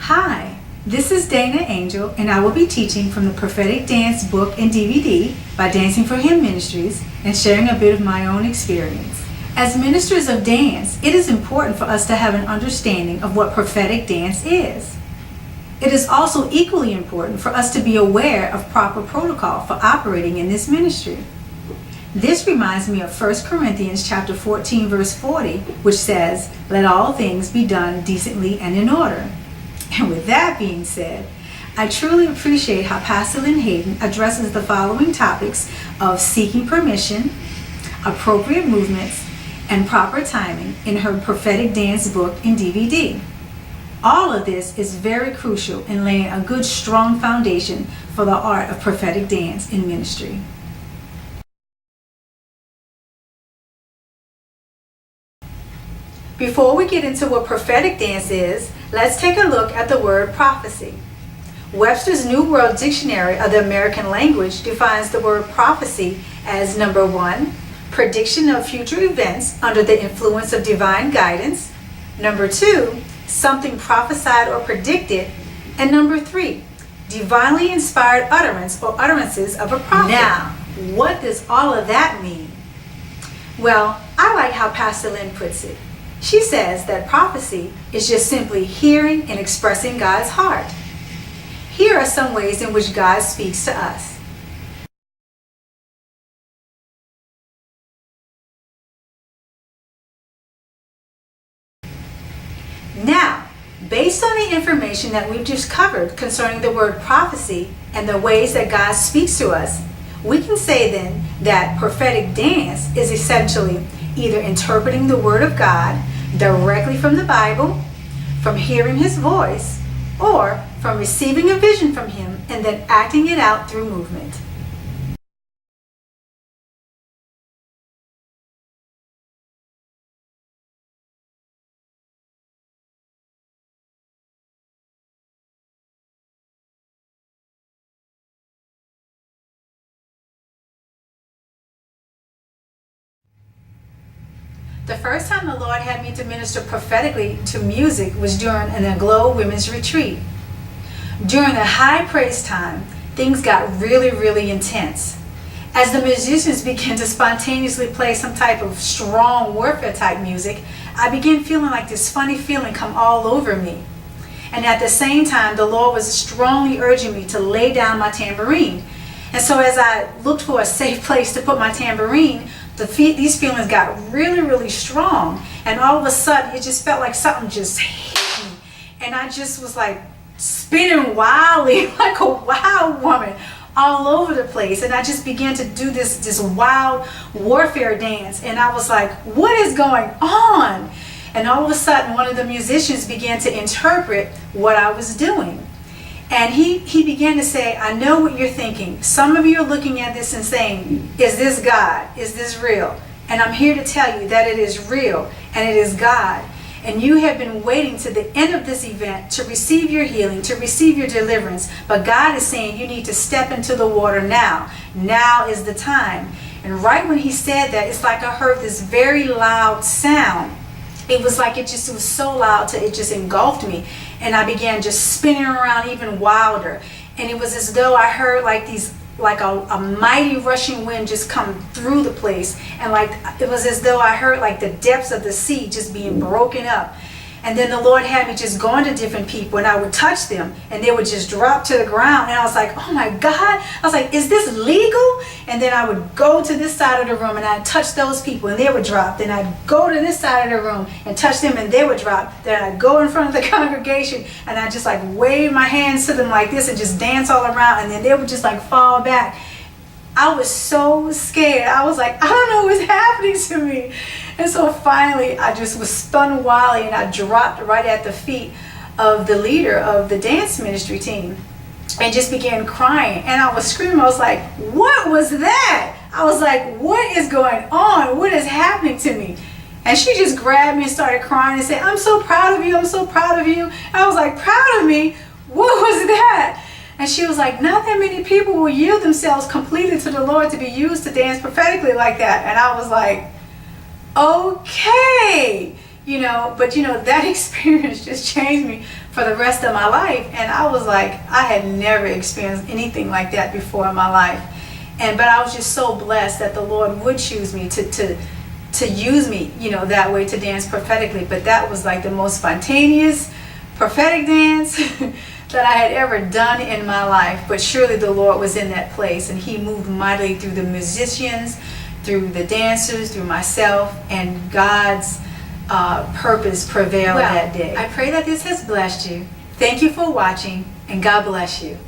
Hi, this is Daina Angel, and I will be teaching from the Prophetic Dance book and DVD by Dancing for Him Ministries and sharing a bit of my own experience. As ministers of dance, it is important for us to have an understanding of what prophetic dance is. It is also equally important for us to be aware of proper protocol for operating in this ministry. This reminds me of 1 Corinthians chapter 14 verse 40, which says, "Let all things be done decently and in order." And with that being said, I truly appreciate how Pastor Lynn Hayden addresses the following topics of seeking permission, appropriate movements, and proper timing in her prophetic dance book and DVD. All of this is very crucial in laying a good, strong foundation for the art of prophetic dance in ministry. Before we get into what prophetic dance is, let's take a look at the word prophecy. Webster's New World Dictionary of the American Language defines the word prophecy as number 1, prediction of future events under the influence of divine guidance, number 2, something prophesied or predicted, and number 3, divinely inspired utterance or utterances of a prophet. Now, what does all of that mean? Well, I like how Pastor Lynn puts it. She says that prophecy is just simply hearing and expressing God's heart. Here are some ways in which God speaks to us. Now, based on the information that we've just covered concerning the word prophecy and the ways that God speaks to us, we can say then that prophetic dance is essentially either interpreting the Word of God directly from the Bible, from hearing His voice, or from receiving a vision from Him and then acting it out through movement. The first time the Lord had me to minister prophetically to music was during an Aglow Women's Retreat. During the high praise time, things got really intense. As the musicians began to spontaneously play some type of strong warfare type music, I began feeling like this funny feeling come all over me. And at the same time, the Lord was strongly urging me to lay down my tambourine. And so as I looked for a safe place to put my tambourine, these feelings got really strong, and all of a sudden it just felt like something just hit me, and I just was like spinning wildly like a wild woman all over the place, and I just began to do this wild warfare dance, and I was like, what is going on? And all of a sudden one of the musicians began to interpret what I was doing. And he began to say, I know what you're thinking. Some of you are looking at this and saying, is this God? Is this real? And I'm here to tell you that it is real and it is God. And you have been waiting to the end of this event to receive your healing, to receive your deliverance. But God is saying you need to step into the water now. Now is the time. And right when he said that, it's like I heard this very loud sound. It was like it was so loud it just engulfed me, and I began just spinning around even wilder. And it was as though I heard like a mighty rushing wind just come through the place, and like it was as though I heard like the depths of the sea just being broken up. And then the Lord had me just going to different people, and I would touch them and they would just drop to the ground, and I was like, oh my God, I was like, is this legal? And then I would go to this side of the room and I'd touch those people and they would drop. Then I'd go to this side of the room and touch them and they would drop. Then I'd go in front of the congregation and I'd just like wave my hands to them like this and just dance all around, and then they would just like fall back. I was so scared. I was like, I don't know what's happening to me. And so finally, I just was spun wildly and I dropped right at the feet of the leader of the dance ministry team and just began crying. And I was screaming. I was like, what was that? I was like, what is going on? What is happening to me? And she just grabbed me and started crying and said, I'm so proud of you. I'm so proud of you. And I was like, proud of me? What was that? And she was like, not that many people will yield themselves completely to the Lord to be used to dance prophetically like that. And I was like, okay, that experience just changed me for the rest of my life. And I was like, I had never experienced anything like that before in my life. But I was just so blessed that the Lord would choose me to use me, that way to dance prophetically. But that was like the most spontaneous prophetic dance that I had ever done in my life. But surely the Lord was in that place, and He moved mightily through the musicians, through the dancers, through myself, and God's purpose prevailed that day. I pray that this has blessed you. Thank you for watching, and God bless you.